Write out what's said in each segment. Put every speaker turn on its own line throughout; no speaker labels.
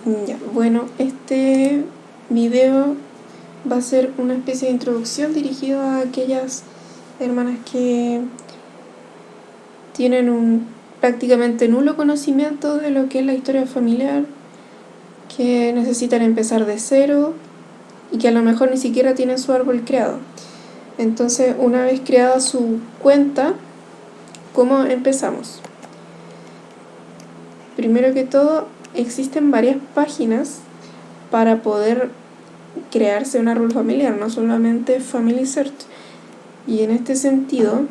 Ya, bueno, este video va a ser una especie de introducción dirigido a aquellas hermanas que tienen un prácticamente nulo conocimiento de lo que es la historia familiar, que necesitan empezar de cero y que a lo mejor ni siquiera tienen su árbol creado. Entonces, una vez creada su cuenta, ¿cómo empezamos? Primero que todo, existen varias páginas para poder crearse un árbol familiar, no solamente Family Search. Y en este sentido,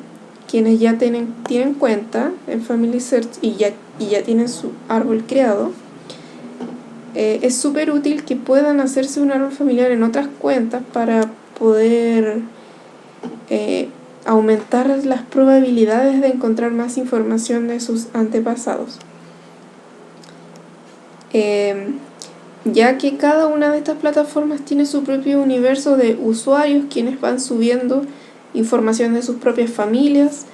quienes ya tienen cuenta en Family Search y ya tienen su árbol creado, es súper útil que puedan hacerse un árbol familiar en otras cuentas para poder aumentar las probabilidades de encontrar más información de sus antepasados. Ya que cada una de estas plataformas tiene su propio universo de usuarios quienes van subiendo información de sus propias familias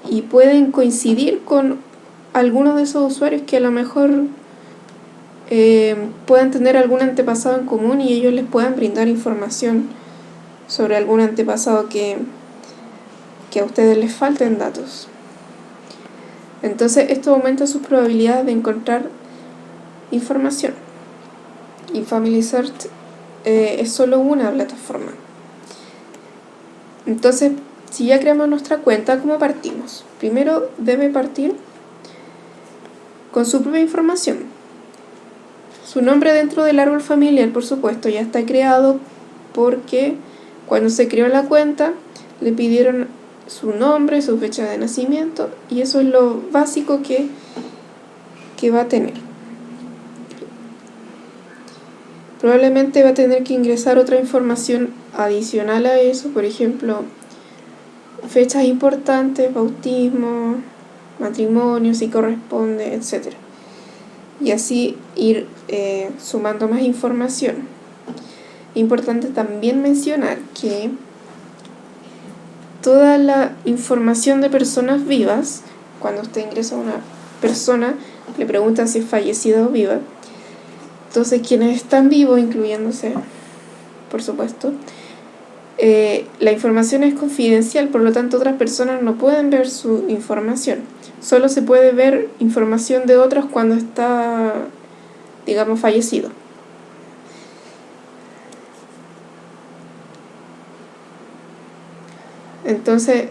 y pueden coincidir con algunos de esos usuarios que a lo mejor puedan tener algún antepasado en común y ellos les puedan brindar información sobre algún antepasado que a ustedes les falten datos. Entonces esto aumenta sus probabilidades de encontrar información. Y Family Search es solo una plataforma. Entonces, si ya creamos nuestra cuenta, ¿cómo partimos? Primero debe partir con su propia información. Su nombre dentro del árbol familiar, por supuesto, ya está creado porque cuando se creó la cuenta le pidieron su nombre, su fecha de nacimiento, y eso es lo básico que va a tener. Probablemente va a tener que ingresar otra información adicional a eso, por ejemplo, fechas importantes, bautismo, matrimonio, si corresponde, etc. Y así ir sumando más información. Importante también mencionar que toda la información de personas vivas, cuando usted ingresa a una persona, le pregunta si es fallecida o viva. Entonces, quienes están vivos, incluyéndose, por supuesto, la información es confidencial, por lo tanto otras personas no pueden ver su información. Solo se puede ver información de otros cuando está, digamos, fallecido. Entonces,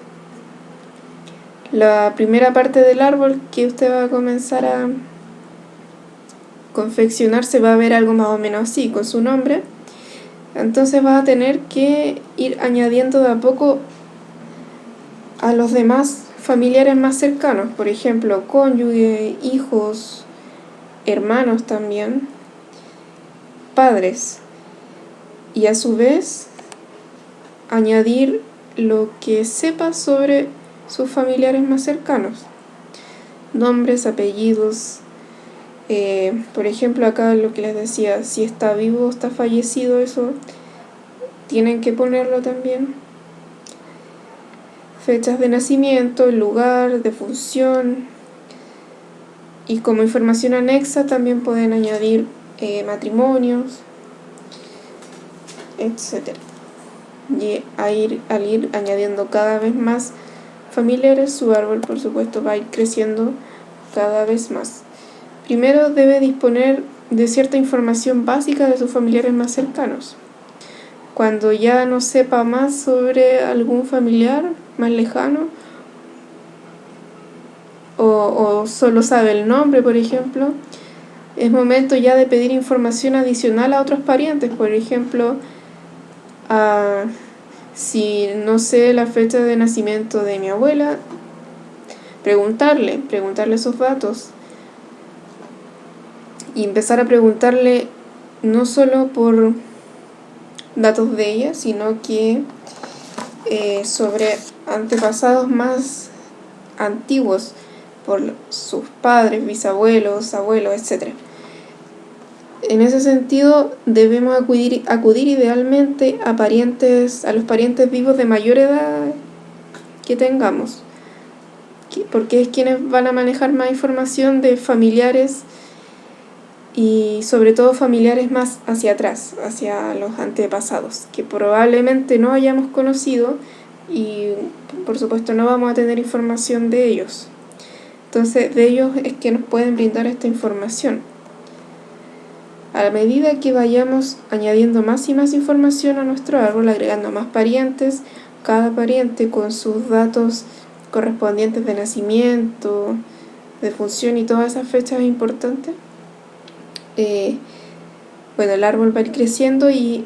la primera parte del árbol que usted va a comenzar a confeccionar se va a ver algo más o menos así, con su nombre. Entonces va a tener que ir añadiendo de a poco a los demás familiares más cercanos, por ejemplo, cónyuge, hijos, hermanos también, padres, y a su vez añadir lo que sepa sobre sus familiares más cercanos, nombres, apellidos. Por ejemplo, acá lo que les decía, si está vivo o está fallecido, eso tienen que ponerlo también. Fechas de nacimiento, el lugar, defunción. Y como información anexa también pueden añadir matrimonios, etc. Y al ir añadiendo cada vez más familiares, su árbol, por supuesto, va a ir creciendo cada vez más. Primero debe disponer de cierta información básica de sus familiares más cercanos. Cuando ya no sepa más sobre algún familiar más lejano, o solo sabe el nombre, por ejemplo, es momento ya de pedir información adicional a otros parientes. Por ejemplo, si no sé la fecha de nacimiento de mi abuela, preguntarle esos datos. Y empezar a preguntarle no solo por datos de ella, sino que sobre antepasados más antiguos, por sus padres, bisabuelos, abuelos, etc. En ese sentido, debemos acudir idealmente a los parientes vivos de mayor edad que tengamos, porque es quienes van a manejar más información de familiares y sobre todo familiares más hacia atrás, hacia los antepasados, que probablemente no hayamos conocido y por supuesto no vamos a tener información de ellos. Entonces de ellos es que nos pueden brindar esta información. A medida que vayamos añadiendo más y más información a nuestro árbol, agregando más parientes, cada pariente con sus datos correspondientes de nacimiento, de función y todas esas fechas importantes, bueno, el árbol va a ir creciendo y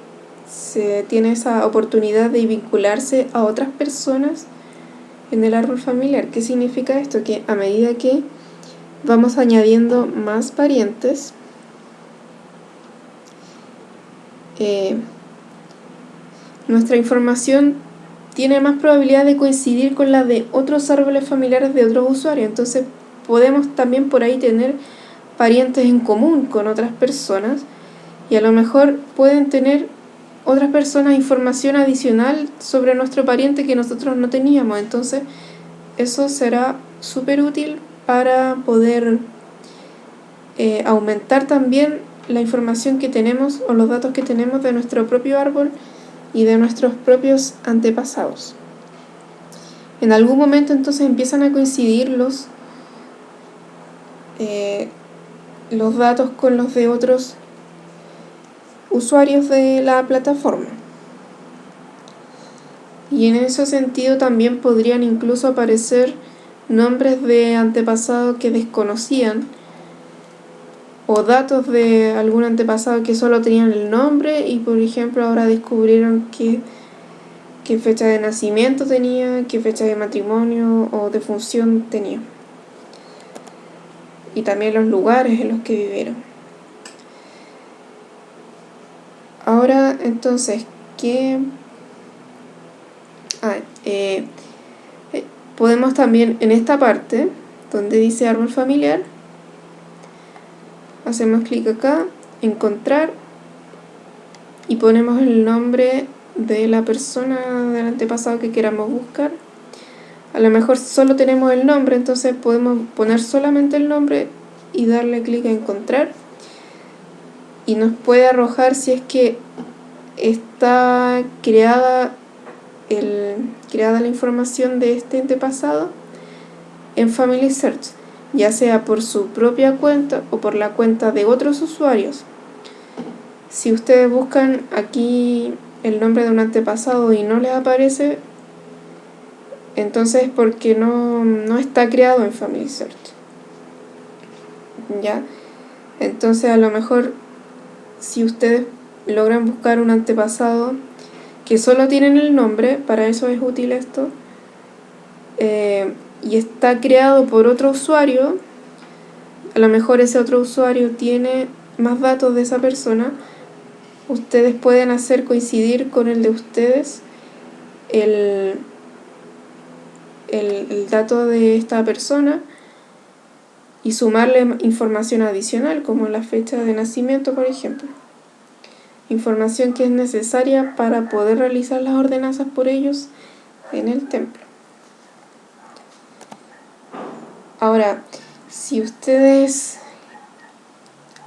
se tiene esa oportunidad de vincularse a otras personas en el árbol familiar. ¿Qué significa esto? Que a medida que vamos añadiendo más parientes, nuestra información tiene más probabilidad de coincidir con la de otros árboles familiares de otros usuarios. Entonces podemos también por ahí tener parientes en común con otras personas y a lo mejor pueden tener otras personas información adicional sobre nuestro pariente que nosotros no teníamos. Entonces eso será súper útil para poder aumentar también la información que tenemos o los datos que tenemos de nuestro propio árbol y de nuestros propios antepasados. En algún momento entonces empiezan a coincidir los datos con los de otros usuarios de la plataforma. Y en ese sentido también podrían incluso aparecer nombres de antepasados que desconocían o datos de algún antepasado que solo tenían el nombre y por ejemplo ahora descubrieron qué fecha de nacimiento tenía, qué fecha de matrimonio o de función tenía. Y también los lugares en los que vivieron. Ahora entonces, podemos también en esta parte donde dice árbol familiar, hacemos clic acá, encontrar y ponemos el nombre de la persona del antepasado que queramos buscar. A lo mejor solo tenemos el nombre, entonces podemos poner solamente el nombre y darle clic a encontrar y nos puede arrojar si es que está creada la información de este antepasado en Family Search, ya sea por su propia cuenta o por la cuenta de otros usuarios. Si ustedes buscan aquí el nombre de un antepasado y no les aparece, entonces es porque no está creado en Family Search. ¿Ya? Entonces a lo mejor si ustedes logran buscar un antepasado que solo tienen el nombre, para eso es útil esto, y está creado por otro usuario, a lo mejor ese otro usuario tiene más datos de esa persona, ustedes pueden hacer coincidir con el de ustedes el dato de esta persona y sumarle información adicional como la fecha de nacimiento, por ejemplo. Información que es necesaria para poder realizar las ordenanzas por ellos en el templo. Ahora, si ustedes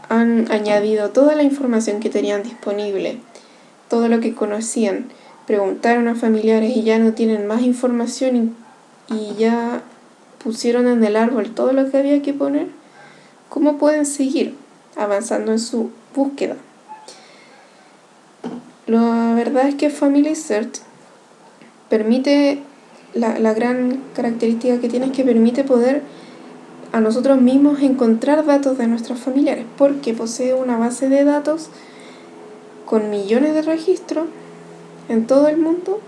han añadido toda la información que tenían disponible, todo lo que conocían, preguntaron a familiares y ya no tienen más información y ya pusieron en el árbol todo lo que había que poner, ¿cómo pueden seguir avanzando en su búsqueda? La verdad es que Family Search permite, la gran característica que tiene es que permite poder a nosotros mismos encontrar datos de nuestros familiares, porque posee una base de datos con millones de registros en todo el mundo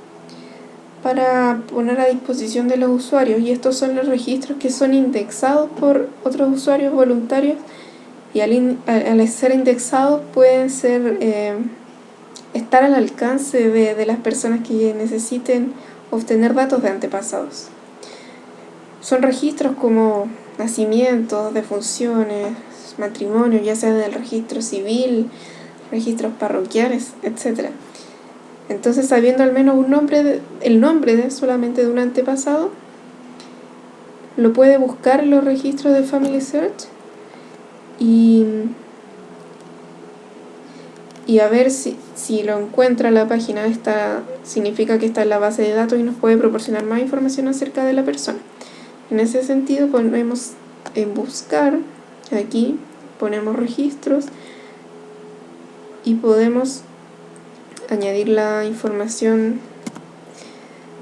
para poner a disposición de los usuarios, y estos son los registros que son indexados por otros usuarios voluntarios y al ser indexados pueden estar al alcance de las personas que necesiten obtener datos de antepasados. Son registros como nacimientos, defunciones, matrimonios, ya sea del registro civil, registros parroquiales, etc. Entonces, sabiendo al menos el nombre solamente de un antepasado, lo puede buscar en los registros de Family Search y y a ver si lo encuentra la página. Esta significa que está en la base de datos y nos puede proporcionar más información acerca de la persona. En ese sentido ponemos en buscar, aquí ponemos registros y podemos añadir la información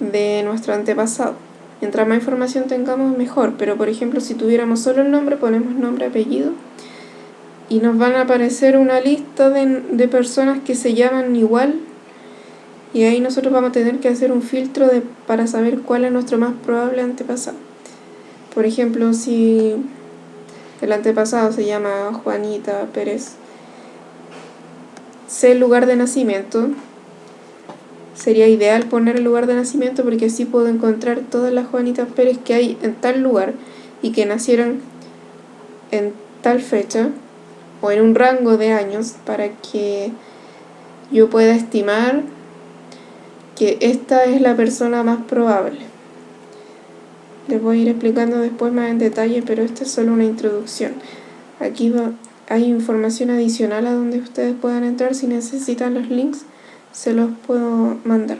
de nuestro antepasado. Mientras más información tengamos mejor, pero por ejemplo si tuviéramos solo el nombre, ponemos nombre, apellido y nos van a aparecer una lista de personas que se llaman igual, y ahí nosotros vamos a tener que hacer un filtro para saber cuál es nuestro más probable antepasado. Por ejemplo, si el antepasado se llama Juanita Pérez, sé el lugar de nacimiento, sería ideal poner el lugar de nacimiento porque así puedo encontrar todas las Juanitas Pérez que hay en tal lugar y que nacieron en tal fecha o en un rango de años, para que yo pueda estimar que esta es la persona más probable. Les voy a ir explicando después más en detalle, pero esta es solo una introducción. Aquí hay información adicional a donde ustedes puedan entrar. Si necesitan los links, se los puedo mandar.